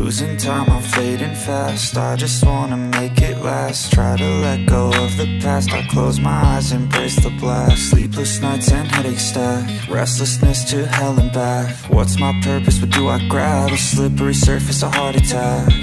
Losing time, I'm fading fast. I just wanna make it last. Try to let go of the past. I close my eyes, embrace the blast. Sleepless nights and headache stack. Restlessness to hell and back. What's my purpose, what do I grab? A slippery surface, a heart attack.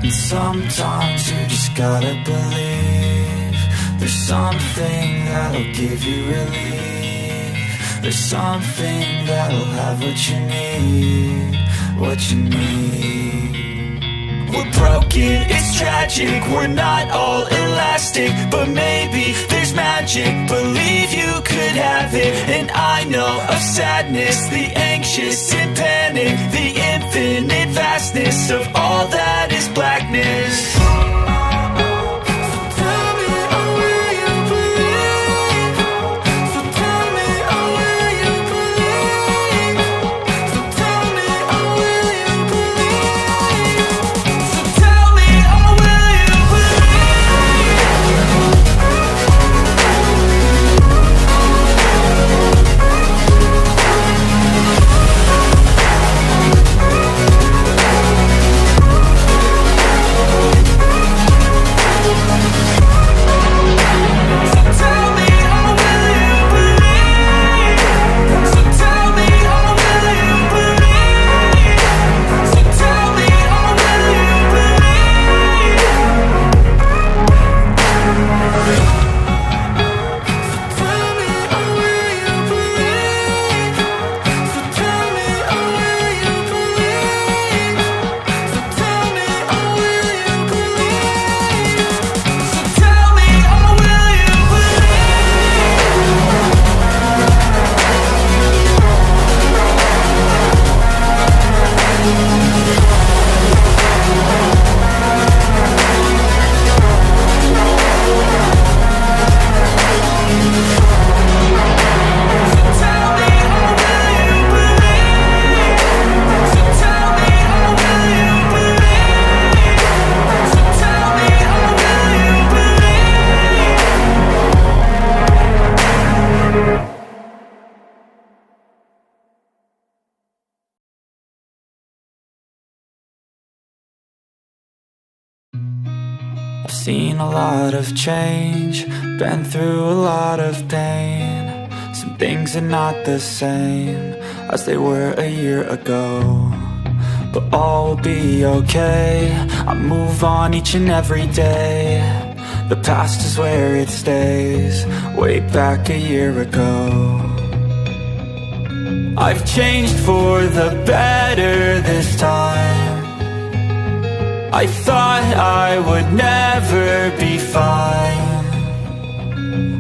And sometimes you just gotta believe there's something that'll give you relief. There's something that'll have what you need. What you need. We're broken, it's tragic. We're not all elastic, but maybe there's magic. Believe you could have it. And I know of sadness, the anxious and panic, the infinite vastness of all that is blackness. I've seen a lot of change, been through a lot of pain. Some things are not the same as they were a year ago, but all will be okay. I move on each and every day. The past is where it stays, way back a year ago. I've changed for the better this time. I thought I would never be fine.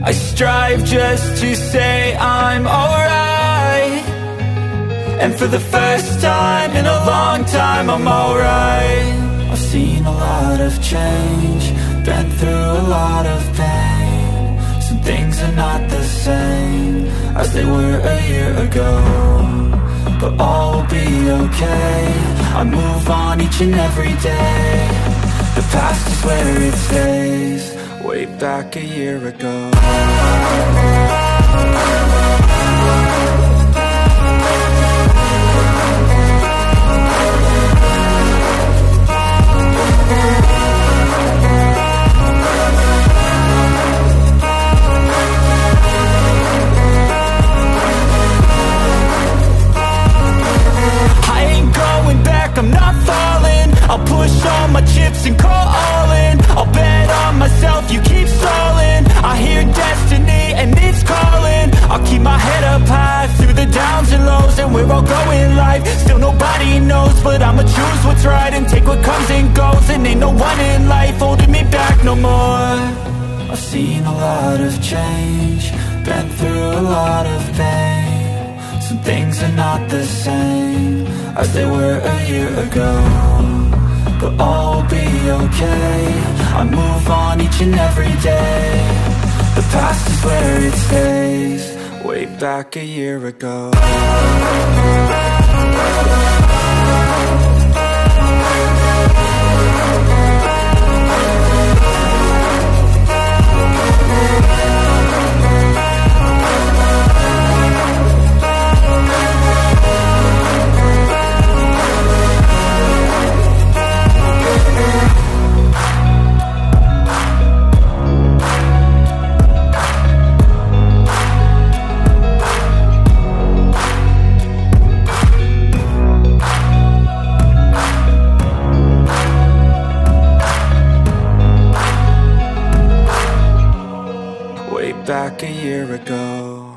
I strive just to say I'm alright, and for the first time in a long time I'm alright. I've seen a lot of change, been through a lot of pain. Some things are not the same as they were a year ago, but all will be okay. I move on each and every day. The past is where it stays, way back a year ago. I'm not falling. I'll push all my chips and call all in. I'll bet on myself, you keep stalling. I hear destiny and it's calling. I'll keep my head up high through the downs and lows, and we're all going life. Still nobody knows, but I'ma choose what's right and take what comes and goes. And ain't no one in life holding me back no more. I've seen a lot of change, been through a lot of pain. Some things are not the same as they were a year ago, but all will be okay. I move on each and every day. The past is where it stays, way back a year ago. way back a year ago.